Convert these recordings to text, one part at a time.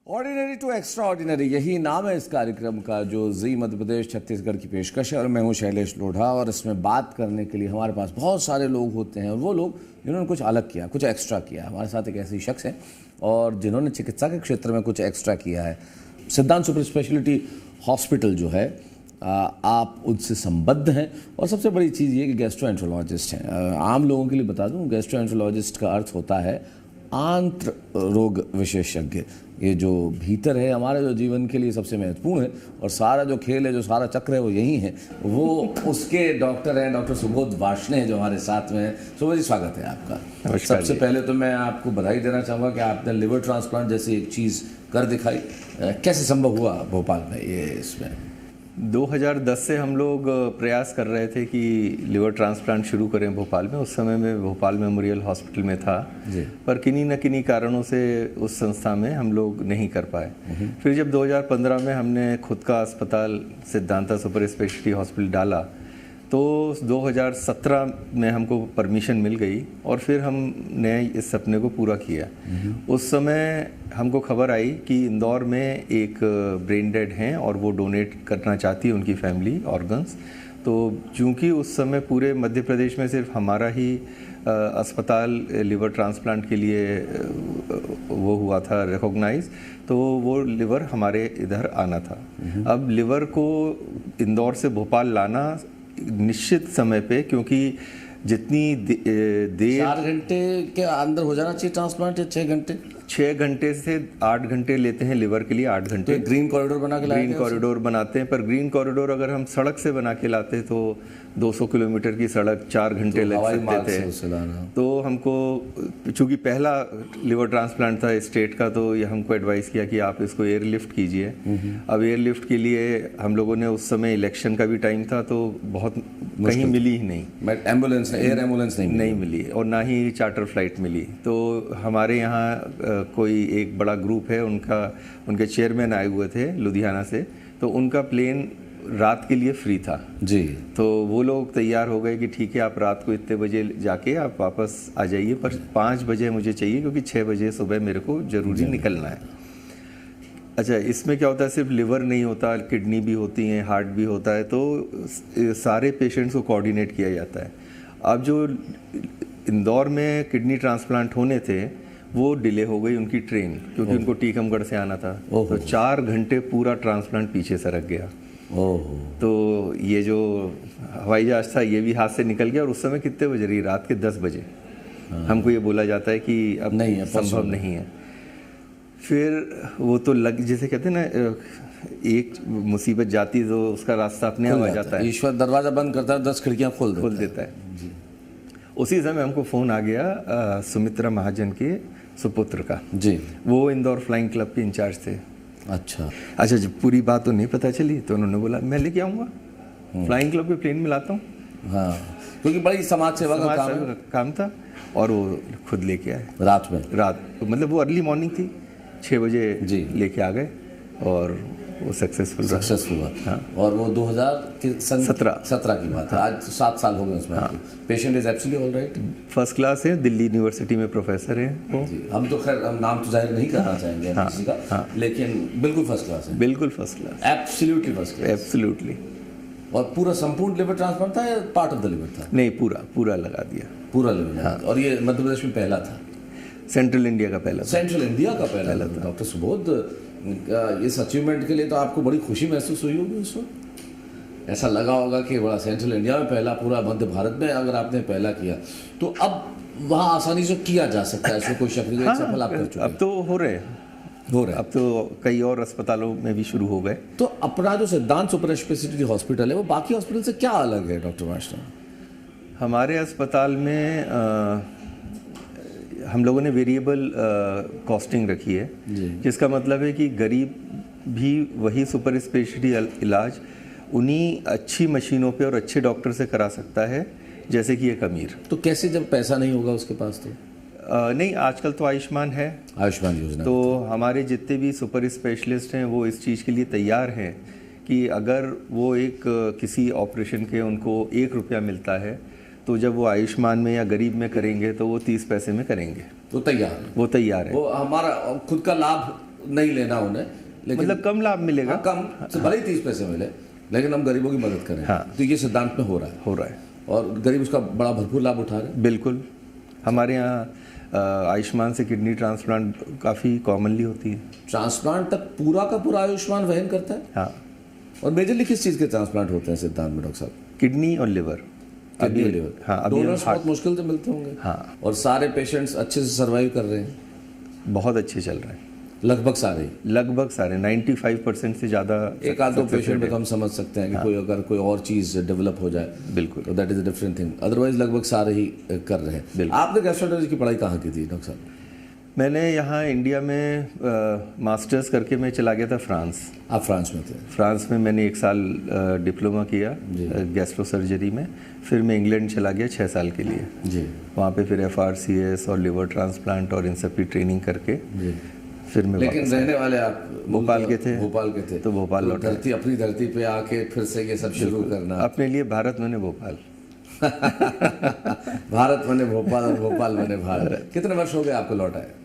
Ordinary to extra ordinary, यही नाम है इस कार्यक्रम का, जो जी मध्य प्रदेश छत्तीसगढ़ की पेशकश है। और मैं हूँ शैलेश लोढ़ा, और इसमें बात करने के लिए हमारे पास बहुत सारे लोग होते हैं, और वो लोग जिन्होंने कुछ अलग किया, कुछ एक्स्ट्रा किया। हमारे साथ एक ऐसी शख्स है और जिन्होंने चिकित्सा के क्षेत्र में कुछ एक्स्ट्रा किया है। सिद्धांत सुपर स्पेशलिटी हॉस्पिटल जो है, आप उनसे संबद्ध हैं। और सबसे बड़ी चीज़ ये कि गैस्ट्रोएंट्रोलॉजिस्ट हैं। आम लोगों के लिए बता दूं, गैस्ट्रोएंट्रोलॉजिस्ट का अर्थ होता है आंत्र रोग विशेषज्ञ। ये जो भीतर है हमारे, जो जीवन के लिए सबसे महत्वपूर्ण है, और सारा जो खेल है, जो सारा चक्र है, वो यही है। वो उसके डॉक्टर हैं, डॉक्टर सुबोध वार्ष्णेय, जो हमारे साथ में हैं। सुबोध जी, स्वागत है आपका। सबसे पहले तो मैं आपको बधाई देना चाहूँगा कि आपने लिवर ट्रांसप्लांट जैसी एक चीज़ कर दिखाई। कैसे संभव हुआ भोपाल में ये? इसमें 2010 से हम लोग प्रयास कर रहे थे कि लिवर ट्रांसप्लांट शुरू करें भोपाल में। उस समय में भोपाल मेमोरियल हॉस्पिटल में था जी। पर किन्हीं न किन्हीं कारणों से उस संस्था में हम लोग नहीं कर पाए। फिर जब 2015 में हमने खुद का अस्पताल सिद्धांता सुपर स्पेशलिटी हॉस्पिटल डाला, तो 2017 में हमको परमिशन मिल गई, और फिर हमने इस सपने को पूरा किया। उस समय हमको खबर आई कि इंदौर में एक ब्रेन डेड हैं और वो डोनेट करना चाहती है, उनकी फैमिली, ऑर्गन्स। तो चूंकि उस समय पूरे मध्य प्रदेश में सिर्फ हमारा ही अस्पताल लिवर ट्रांसप्लांट के लिए वो हुआ था रिकॉग्नाइज, तो वो लिवर हमारे इधर आना था। अब लिवर को इंदौर से भोपाल लाना निश्चित समय पे, क्योंकि जितनी देर 4 घंटे के अंदर हो जाना चाहिए ट्रांसप्लांट, या 6 घंटे? 6 घंटे से 8 घंटे लेते हैं लिवर के लिए, 8 घंटे। तो ग्रीन कॉरिडोर बना के ग्रीन कॉरिडोर बनाते हैं, पर ग्रीन कॉरिडोर अगर हम सड़क से बना के लाते तो 200 किलोमीटर की सड़क 4 घंटे लग सकते थे। तो हमको, चूंकि पहला लिवर ट्रांसप्लांट था स्टेट का, तो ये हमको एडवाइस किया कि आप इसको एयरलिफ्ट कीजिए। अब एयरलिफ्ट के लिए हम लोगों ने, उस समय इलेक्शन का भी टाइम था, तो बहुत कहीं मिली ही नहीं, एम्बुलेंस, एयर एम्बुलेंस नहीं मिली, और ना ही चार्टर फ्लाइट मिली। तो हमारे यहाँ कोई एक बड़ा ग्रुप है, उनके चेयरमैन आए हुए थे लुधियाना से, तो उनका प्लेन रात के लिए फ्री था जी। तो वो लोग तैयार हो गए कि ठीक है, आप रात को इतने बजे जाके आप वापस आ जाइए, पर 5 बजे मुझे चाहिए, क्योंकि 6 बजे सुबह मेरे को ज़रूरी निकलना है। अच्छा, इसमें क्या होता है, सिर्फ लिवर नहीं होता, किडनी भी होती हैं, हार्ट भी होता है, तो सारे पेशेंट्स को कोऑर्डिनेट किया जाता है। अब जो इंदौर में किडनी ट्रांसप्लांट होने थे, वो डिले हो गई उनकी ट्रेन, क्योंकि उनको टीकमगढ़ से आना था। तो 4 घंटे पूरा ट्रांसप्लांट पीछे सरक गया। तो ये जो हवाई जहाज था, ये भी हाथ से निकल गया। और उस समय कितने बजे रही? रात के 10 बजे। हमको ये बोला जाता है कि अब नहीं है, संभव नहीं है। फिर वो तो जैसे कहते हैं ना, एक मुसीबत जाती तो उसका रास्ता अपने आप आ जाता है। ईश्वर दरवाजा बंद करता है, 10 खिड़कियां खोल देता है जी। उसी समय हमको फ़ोन आ गया सुमित्रा महाजन के सुपुत्र का जी। वो इंदौर फ्लाइंग क्लब के इंचार्ज थे। अच्छा, जब पूरी बात तो नहीं पता चली, तो उन्होंने बोला मैं लेके आऊँगा, फ्लाइंग क्लब के प्लेन में लाता हूँ। हाँ, क्योंकि बड़ी समाज सेवा का काम था, और वो खुद लेके आए रात में। मतलब वो अर्ली मॉर्निंग थी, 6 बजे जी लेके आ गए, और वो सक्सेसफुल हुआ। हाँ। और वो 2017 की बात है। आज 7 साल हो गए उसमें। हाँ। Patient is absolutely all right, first class है, दिल्ली यूनिवर्सिटी में प्रोफेसर हैं वो। हम तो खैर हम नाम तो जाहिर नहीं करना चाहेंगे किसी का। हाँ। लेकिन बिल्कुल फर्स्ट क्लास है, बिल्कुल first class, absolutely first class, absolutely. और पूरा संपूर्ण लिवर ट्रांसप्लांट था या पार्ट ऑफ द लिवर था? नहीं, पूरा लगा दिया, पूरा लिवर। हाँ। और ये मध्य प्रदेश में पहला था, सेंट्रल इंडिया का पहला था। सेंट्रल इंडिया का पहला था। डॉक्टर सुबोध, इस अचीवमेंट के लिए तो आपको बड़ी खुशी महसूस हुई होगी उस वक्त। ऐसा लगा होगा कि बड़ा सेंट्रल इंडिया में पहला, पूरा मध्य भारत में अगर आपने पहला किया, तो अब वहाँ आसानी से किया जा सकता है, इसमें कोई शक नहीं। सफल आप कर चुके हैं। अब तो हो रहे अब तो कई और अस्पतालों में भी शुरू हो गए। तो अपना जो सिद्धांत सुपर स्पेशलिटी हॉस्पिटल है, वो बाकी हॉस्पिटल से क्या अलग है डॉक्टर वार्ष्णेय? हमारे अस्पताल में हम लोगों ने वेरिएबल कॉस्टिंग रखी है, जिसका मतलब है कि गरीब भी वही सुपर स्पेशलिटी इलाज उन्हीं अच्छी मशीनों पे और अच्छे डॉक्टर से करा सकता है जैसे कि एक अमीर। तो कैसे, जब पैसा नहीं होगा उसके पास? तो नहीं, आजकल तो आयुष्मान है, आयुष्मान योजना। तो हमारे जितने भी सुपर स्पेशलिस्ट हैं वो इस चीज़ के लिए तैयार हैं कि अगर वो किसी ऑपरेशन के उनको 1 रुपया मिलता है, तो जब वो आयुष्मान में या गरीब में करेंगे तो वो 30 पैसे में करेंगे। तो तैयार, वो तैयार है। वो हमारा खुद का लाभ नहीं लेना उन्हें, लेकिन मतलब कम लाभ मिलेगा। हाँ, कम से भले ही 30 पैसे मिले, लेकिन हम गरीबों की मदद करें। हाँ। तो ये सिद्धांत में हो रहा है और गरीब उसका बड़ा भरपूर लाभ उठा रहे हैं। बिल्कुल। हमारे यहाँ आयुष्मान से किडनी ट्रांसप्लांट काफ़ी कॉमनली होती है। ट्रांसप्लांट तक पूरा का पूरा आयुष्मान वहन करता है। हाँ। और मेजरली किस चीज़ के ट्रांसप्लांट होते हैं सिद्धांत में डॉक्टर साहब? किडनी और लिवर। किडनी और लिवर। हाँ, अभी डोनर्स बहुत मुश्किल से मिलते होंगे। हाँ। और सारे पेशेंट्स अच्छे से सर्वाइव कर रहे हैं? बहुत अच्छे चल रहे हैं, लगभग सारे 95% से ज़्यादा। एक आध दो पेशेंट में तो हम समझ सकते हैं कि कोई अगर कोई और चीज़ डेवलप हो जाए, बिल्कुल, तो that is a different thing. Otherwise लगभग सारे ही कर रहे हैं। आपने गैस्ट्रोएंटरोलॉजी की पढ़ाई कहाँ की थी डॉक्टर साहब? मैंने यहाँ इंडिया में मास्टर्स करके मैं चला गया था फ्रांस। आप फ्रांस में थे? फ्रांस में मैंने 1 साल डिप्लोमा किया गैस्ट्रो सर्जरी में। फिर मैं इंग्लैंड चला गया 6 साल के लिए जी। वहाँ पे फिर FRCS और लिवर ट्रांसप्लांट और इन सब की ट्रेनिंग करके जी। फिर मैं लेकिन रहने वाले आप भोपाल के थे। भोपाल के थे तो भोपाल लौटा। धरती, अपनी धरती पे आके फिर से ये सब शुरू करना। अपने लिए भारत मैंने भोपाल। भारत मैंने भोपाल और भोपाल मैंने भारत। कितने वर्ष हो गए आपको लौटा है?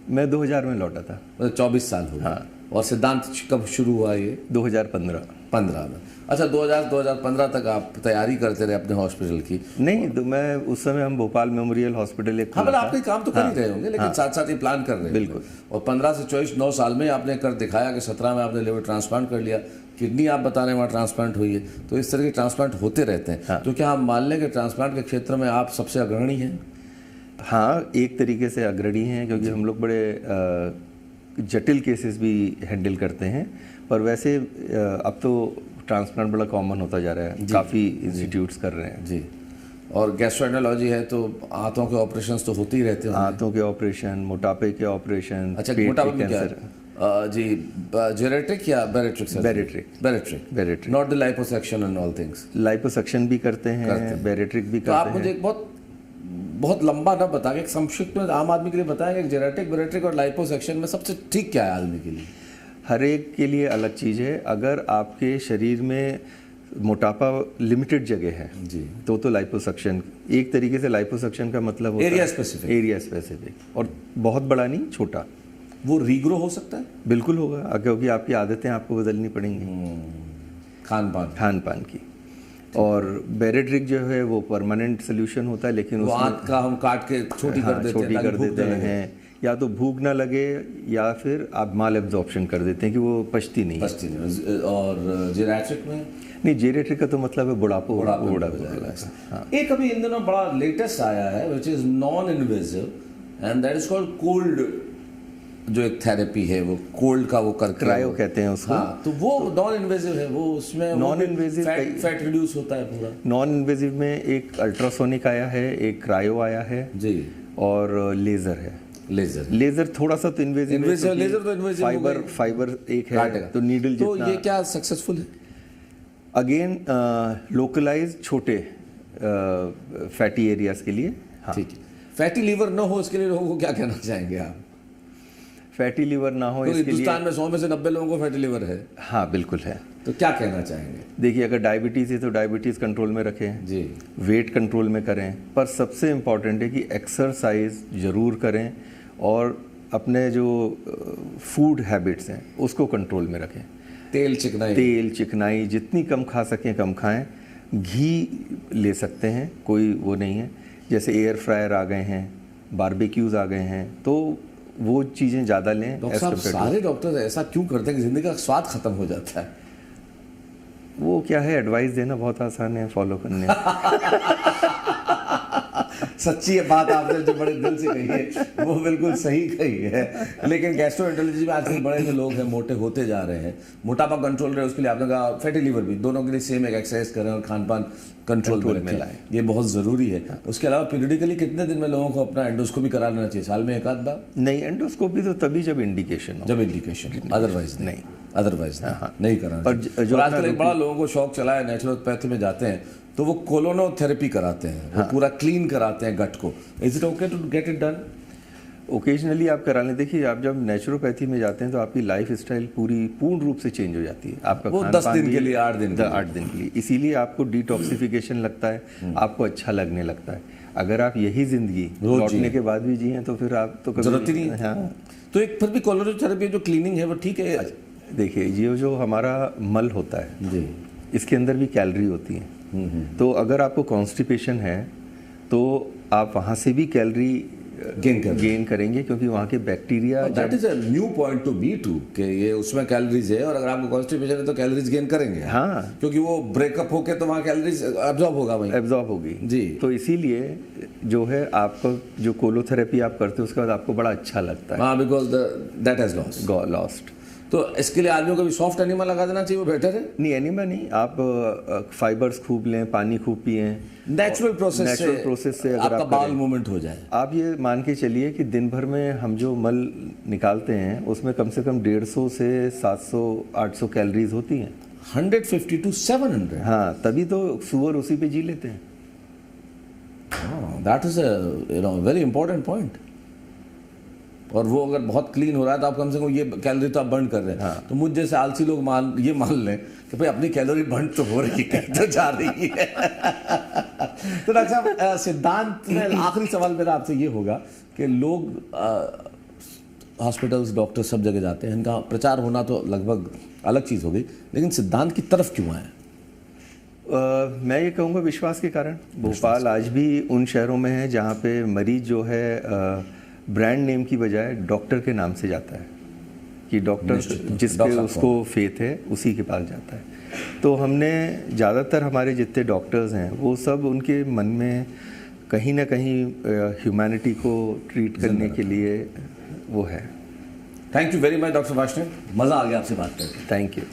मैं 2000 में लौटा था। मतलब 24 साल हो गए। हाँ। और सिद्धांत कब शुरू हुआ ये? 2015 में। अच्छा, 2015 तक आप तैयारी करते रहे अपने हॉस्पिटल की? नहीं, तो मैं उस समय हम भोपाल मेमोरियल हॉस्पिटल एक। हाँ, मतलब आपके काम तो कर ही रहे होंगे, लेकिन साथ साथ ही प्लान कर रहे हैं। बिल्कुल। और 15 से 24 9 साल में आपने कर दिखाया कि 17 में आपने लिवर ट्रांसप्लांट कर लिया, किडनी आप बता रहे हैं वहाँ ट्रांसप्लांट हुई है। तो इस तरह के ट्रांसप्लांट होते रहते हैं। हाँ। तो क्या हम मान लें कि ट्रांसप्लांट के क्षेत्र में आप सबसे अग्रणी हैं? हाँ, एक तरीके से अग्रणी हैं, क्योंकि हम लोग बड़े जटिल केसेस भी हैंडल करते हैं। पर वैसे अब तो ट्रांसप्लांट बड़ा कॉमन होता जा रहा है, काफ़ी इंस्टीट्यूट्स कर रहे हैं। जी। और गैस्ट्रोएंटरोलॉजी है तो आंतों के ऑपरेशंस तो होते ही रहते हैं। आंतों के ऑपरेशन, मोटापे के ऑपरेशन। अच्छा, मोटापे में क्या जी, जेरेट्रिक या bariatric? Bariatric, not the liposuction and all things. Liposuction भी करते हैं, बैरेट्रिक भी करते हैं। तो आप मुझे एक बहुत लंबा ना बता के संक्षिप्त में आम आदमी के लिए बताएंगे कि जेरेट्रिक, बैरेट्रिक और लाइपोसक्शन में सबसे ठीक क्या है आदमी के लिए? हर एक के लिए अलग चीज़ है। अगर आपके शरीर में मोटापा लिमिटेड जगह है जी, तो लाइपोसक्शन। एक तरीके से लाइपोसक्शन का मतलब होता है एरिया स्पेसिफिक, और बहुत बड़ा नहीं, छोटा। वो रीग्रो हो सकता है? बिल्कुल होगा, क्योंकि आपकी आदतें आपको बदलनी पड़ेंगी, खान पान की। और बैरेट्रिक जो है वो परमानेंट सोल्यूशन होता है, लेकिन वो आंत का हम काट के छोटी कर देते हैं, या तो भूख ना लगे या फिर आप माल एब्जॉर्प्शन कर देते हैं कि वो पचती नहीं। और जेरेट्रिक में नहीं, जेरेट्रिक का तो मतलब है बुढ़ापा हो जाएगा। हाँ। एक अभी इन दिनों बड़ा लेटेस्ट आया है which is non invasive and that is called cold, जो एक थेरेपी है वो कोल्ड का वो करके क्रायो कहते हैं उसको। हाँ, तो वो नॉन इन्वेजिव है। वो उसमें नॉन इन्वेजिव फैट रिड्यूस होता है पूरा। नॉन इन्वेजिव में एक अल्ट्रासोनिक आया है, एक क्रायो आया है जी, और लेजर है। लेजर थोड़ा सा तो इन्वेजिव, लेजर तो इन्वेजिव, फाइबर एक है तो नीडल तो ये क्या सक्सेसफुल है? अगेन लोकलाइज छोटे फैटी एरियाज के लिए। हाँ। ठीक है। फैटी लीवर ना हो इसके लिए लोगों को क्या कहना चाहेंगे आप? फैटी लीवर ना हो इसके लिए हिंदुस्तान में 100 में से 90 लोगों को फैटी लीवर है। हाँ, बिल्कुल है। तो क्या कहना चाहेंगे? देखिए, अगर डायबिटीज़ है तो डायबिटीज़ कंट्रोल में रखें जी, वेट कंट्रोल में करें, पर सबसे इम्पॉर्टेंट है कि एक्सरसाइज ज़रूर करें और अपने जो फूड हैबिट्स हैं उसको कंट्रोल में रखें। तेल चिकनाई जितनी कम खा सकें कम खाएं। घी ले सकते हैं, कोई वो नहीं है। जैसे एयर फ्रायर आ गए हैं, बारबेक्यूज़ आ गए हैं, तो वो चीज़ें ज़्यादा लें। डॉक्टर साहब, सारे डॉक्टर ऐसा क्यों करते हैं कि ज़िंदगी का स्वाद खत्म हो जाता है? वो क्या है, एडवाइस देना बहुत आसान है, फॉलो करने। सच्ची बात आपने जो बड़े दिल से कही है वो बिल्कुल सही कही है। लेकिन गैस्ट्रोएंटरोलॉजी में आजकल बड़े जो लोग हैं मोटे होते जा रहे हैं, मोटापा कंट्रोल रहे, उसके लिए आपने कहा फैटी लीवर भी, दोनों के लिए सेम एक एक्सरसाइज करें और खान पान कंट्रोल में लाएं, ये बहुत ज़रूरी है। उसके अलावा पीरियडिकली कितने दिन में लोगों को अपना एंडोस्कोपी करा लेना चाहिए? साल में एक आध बार? नहीं, एंडोस्कोपी तो तभी जब इंडिकेशन हो, अदरवाइज नहीं कराना। पर आजकल एक बड़ा लोगों को शौक चला है, नेचुरोपैथी में जाते हैं तो वो कोलोनोथेरेपी कराते हैं। वो पूरा क्लीन कराते हैं गट को। Is it okay to get it done? Occasionally आप करा लें। देखिए, आप जब नेचुरोपैथी में जाते हैं तो आपकी लाइफ स्टाइल पूर्ण रूप से चेंज हो जाती है। आपका वो 10 दिन के लिए 8 दिन के लिए, इसीलिए आपको डिटॉक्सिफिकेशन लगता है, आपको अच्छा लगने लगता है। अगर आप यही जिंदगी लौटने के बाद भी जिए तो फिर आप तो कभी जरूरत ही नहीं। हाँ। तो एक फिर भी कोलोरेथेरेपी जो क्लीनिंग है वो ठीक है। देखिए ये जो हमारा मल होता है जी, इसके अंदर भी कैलोरी होती है। तो अगर आपको कॉन्स्टिपेशन है तो आप वहाँ से भी कैलोरी गेन करेंगे, क्योंकि वहाँ के bacteria. That is a new point to be to कि ये उसमें कैलोरीज है और अगर आपको कॉन्स्टिपेशन है तो कैलोरीज गेन करेंगे। हाँ, क्योंकि वो ब्रेकअप होके तो वहाँ कैलोरीज एब्जॉर्ब होगा वहीं, एब्जॉर्ब होगी जी। तो इसीलिए जो है आपको जो कोलोथेरेपी आप करते हो उसके बाद आपको बड़ा अच्छा लगता है। हाँ, बिकॉज दैट हैज लॉस्ट। तो इसके लिए आदमियों को भी सॉफ्ट एनिमा लगा देना चाहिए, वो बेटर है। नहीं, एनिमा नहीं, आप फाइबर्स खूब लें, पानी खूब पिएं, नेचुरल प्रोसेस से अगर आपका बाउल मूवमेंट हो जाए। आप ये मान के चलिए कि दिन भर में हम जो मल निकालते हैं उसमें कम से कम 150 से 700-800 कैलोरीज होती हैं। 150 to 700। हाँ, तभी तो सुअर उसी पे जी लेते हैं। That is a very important point. और वो अगर बहुत क्लीन हो रहा है तो आप कम से कम ये कैलोरी तो आप बर्न कर रहे हैं। हाँ। तो मुझ जैसे आलसी लोग मान लें कि भाई अपनी कैलोरी बर्न तो हो रही है, तो जा रही है। तो डॉक्टर साहब, सिद्धांत में आखिरी सवाल मेरा आपसे ये होगा कि लोग हॉस्पिटल्स, डॉक्टर सब जगह जाते हैं, इनका प्रचार होना तो लगभग अलग चीज़ हो गई, लेकिन सिद्धांत की तरफ क्यों आए? मैं ये कहूँगा विश्वास के कारण। भोपाल आज भी उन शहरों में है जहाँ पे मरीज जो है ब्रांड नेम की बजाय डॉक्टर के नाम से जाता है, कि डॉक्टर जिसके उसको फेथ है उसी के पास जाता है। तो हमने ज़्यादातर हमारे जितने डॉक्टर्स हैं वो सब उनके मन में कहीं ना कहीं ह्यूमैनिटी को ट्रीट करने के लिए वो है। Thank you very much doctor Varshney, मज़ा आ गया आपसे बात करके। Thank you.